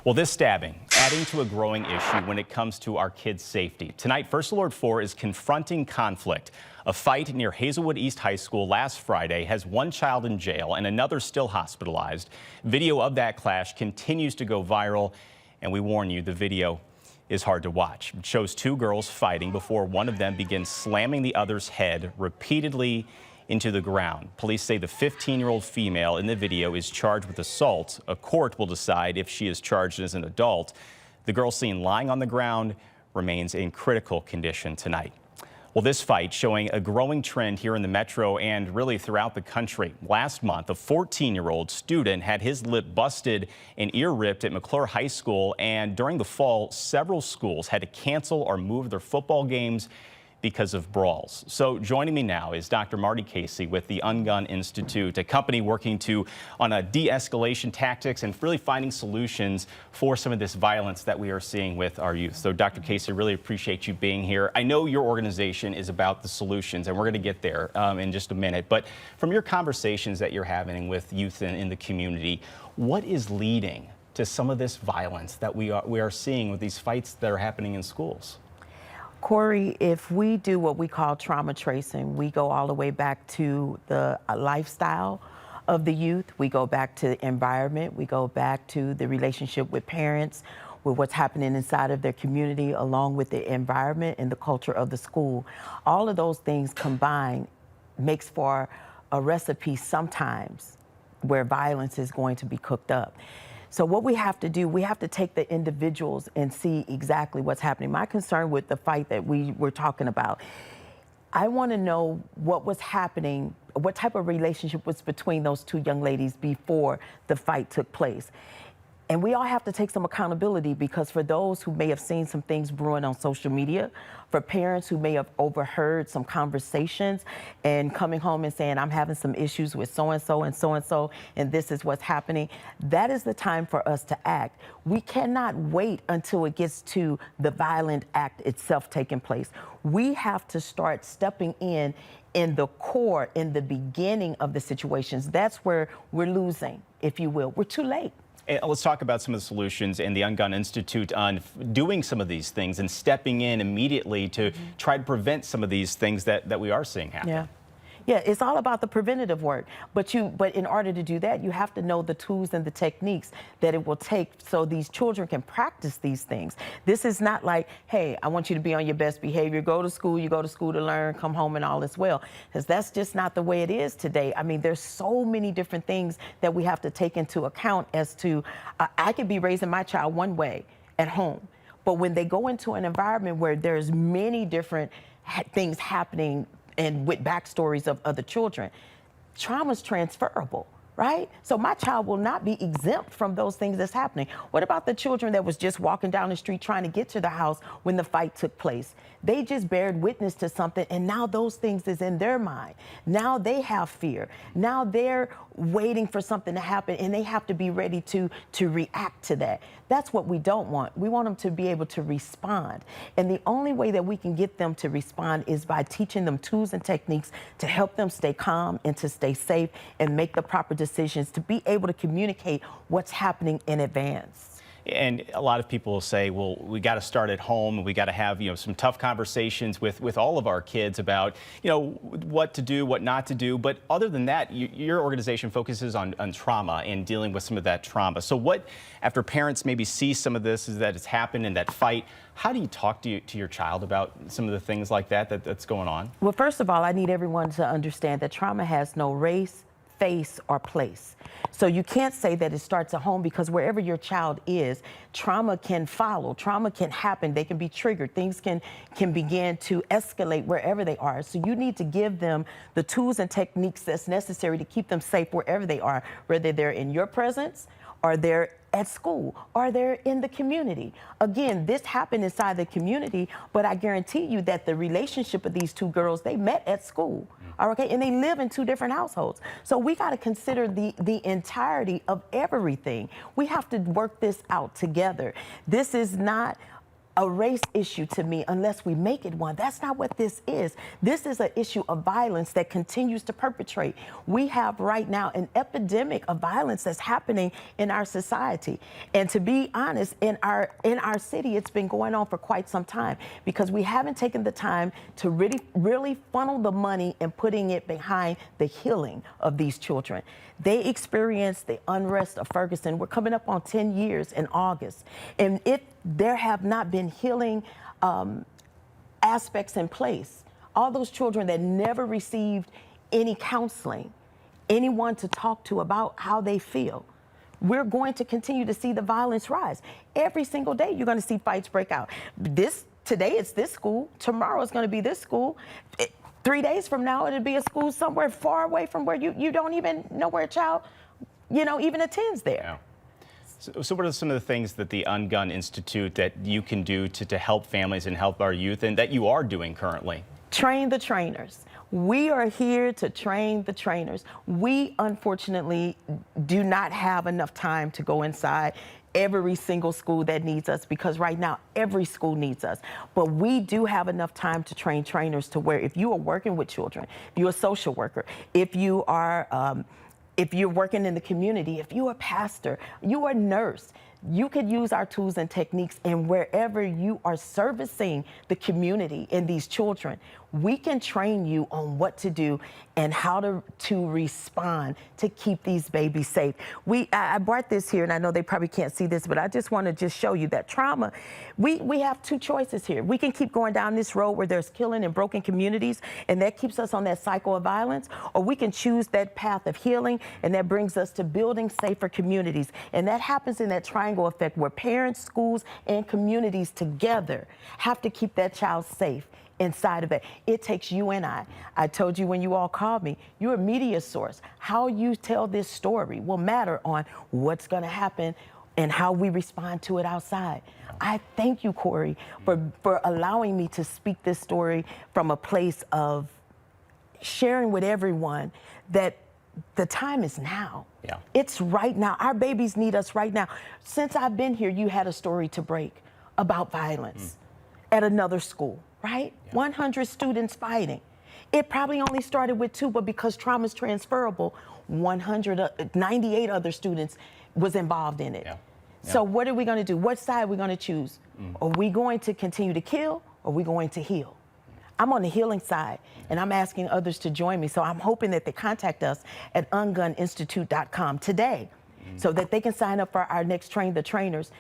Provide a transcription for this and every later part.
Well, this stabbing adding to a growing issue when it comes to our kids' safety. Tonight, First Alert 4 is confronting conflict. A fight near Hazelwood East High School last Friday has one child in jail and another still hospitalized. Video of that clash continues to go viral, and we warn you, the video is hard to watch. It shows two girls fighting before one of them begins slamming the other's head repeatedly into the ground. Police say the 15-year-old female in the video is charged with assault. A court will decide if she is charged as an adult. The girl seen lying on the ground remains in critical condition tonight. Well, this fight showing a growing trend here in the metro and really throughout the country. Last month, a 14-year-old student had his lip busted and ear ripped at McClure High School, and during the fall, several schools had to cancel or move their football games because of brawls. So joining me now is Dr. Marty Casey with the Ungun Institute, a company working on a de-escalation tactics and really finding solutions for some of this violence that we are seeing with our youth. So Dr. Casey, really appreciate you being here. I know your organization is about the solutions, and we're going to get there in just a minute. But from your conversations that you're having with youth in the community, what is leading to some of this violence that we are seeing with these fights that are happening in schools? Corey, if we do what we call trauma tracing, we go all the way back to the lifestyle of the youth. We go back to the environment. We go back to the relationship with parents, with what's happening inside of their community, along with the environment and the culture of the school. All of those things combined makes for a recipe sometimes where violence is going to be cooked up. So what we have to do, we have to take the individuals and see exactly what's happening. My concern with the fight that we were talking about, I want to know what was happening, what type of relationship was between those two young ladies before the fight took place. And we all have to take some accountability, because for those who may have seen some things brewing on social media, for parents who may have overheard some conversations and coming home and saying, I'm having some issues with so-and-so and so-and-so, and this is what's happening, that is the time for us to act. We cannot wait until it gets to the violent act itself taking place. We have to start stepping in the core, in the beginning of the situations. That's where we're losing, if you will. We're too late. Let's talk about some of the solutions in the Ungun Institute on doing some of these things and stepping in immediately to try to prevent some of these things that we are seeing happen. Yeah, it's all about the preventative work. But in order to do that, you have to know the tools and the techniques that it will take so these children can practice these things. This is not like, hey, I want you to be on your best behavior, go to school, you go to school to learn, come home and all is well. Because that's just not the way it is today. I mean, there's so many different things that we have to take into account as to, I could be raising my child one way at home, but when they go into an environment where there's many different things happening and with backstories of other children, trauma's transferable, right? So my child will not be exempt from those things that's happening. What about the children that was just walking down the street trying to get to the house when the fight took place? They just bared witness to something, and now those things is in their mind. Now they have fear. Now they're waiting for something to happen, and they have to be ready to react to that. That's what we don't want. We want them to be able to respond. And the only way that we can get them to respond is by teaching them tools and techniques to help them stay calm and to stay safe and make the proper decisions, to be able to communicate what's happening in advance. And a lot of people will say, well, we got to start at home. We got to have, some tough conversations with all of our kids about, what to do, what not to do. But other than that, your organization focuses on trauma and dealing with some of that trauma. So what, after parents maybe see some of this, is that it's happened in that fight, how do you talk to your child about some of the things like that's going on? Well, first of all, I need everyone to understand that trauma has no race, face, or place. So you can't say that it starts at home, because wherever your child is, trauma can follow, trauma can happen, they can be triggered, things can begin to escalate wherever they are. So you need to give them the tools and techniques that's necessary to keep them safe wherever they are, whether they're in your presence or they're at school or they're in the community. Again, this happened inside the community, but I guarantee you that the relationship of these two girls, they met at school. Okay, and they live in two different households. So we got to consider the entirety of everything. We have to work this out together. This is not a race issue to me unless we make it one. That's not what this is. This is an issue of violence that continues to perpetrate. We have right now an epidemic of violence that's happening in our society. And to be honest, in our city, it's been going on for quite some time because we haven't taken the time to really funnel the money and putting it behind the healing of these children. They experienced the unrest of Ferguson. We're coming up on 10 years in August. And there have not been healing aspects in place. All those children that never received any counseling, anyone to talk to about how they feel. We're going to continue to see the violence rise. Every single day, you're going to see fights break out. Today, it's this school. Tomorrow, it's going to be this school. 3 days from now, it'll be a school somewhere far away from where you don't even know where a child, even attends there. Yeah. So what are some of the things that the Ungun Institute that you can do to help families and help our youth and that you are doing currently? Train the trainers. We are here to train the trainers. We, unfortunately, do not have enough time to go inside every single school that needs us because right now every school needs us. But we do have enough time to train trainers to where if you are working with children, if you're a social worker, if you are if you're working in the community, if you're a pastor, you are a nurse, you could use our tools and techniques, and wherever you are servicing the community and these children, we can train you on what to do and how to respond to keep these babies safe. I brought this here, and I know they probably can't see this, but I just want to just show you that trauma, we have two choices here. We can keep going down this road where there's killing and broken communities, and that keeps us on that cycle of violence, or we can choose that path of healing, and that brings us to building safer communities. And that happens in that triangle effect where parents, schools, and communities together have to keep that child safe. Inside of it, it takes you and I. I told you when you all called me, you're a media source. How you tell this story will matter on what's going to happen and how we respond to it outside. I thank you, Corey, for allowing me to speak this story from a place of sharing with everyone that the time is now. Yeah. It's right now. Our babies need us right now. Since I've been here, you had a story to break about violence at another school. Right? Yeah. 100 students fighting. It probably only started with 2, but because trauma is transferable, 98 other students was involved in it. Yeah. Yeah. So what are we going to do? What side are we going to choose? Are we going to continue to kill, or are we going to heal? I'm on the healing side, and I'm asking others to join me. So I'm hoping that they contact us at unguninstitute.com today so that they can sign up for our next Train the Trainers.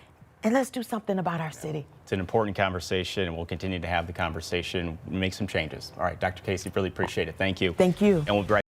And let's do something about our city. It's an important conversation, and we'll continue to have the conversation, make some changes. All right, Dr. Casey, really appreciate it. Thank you. Thank you. And we'll be right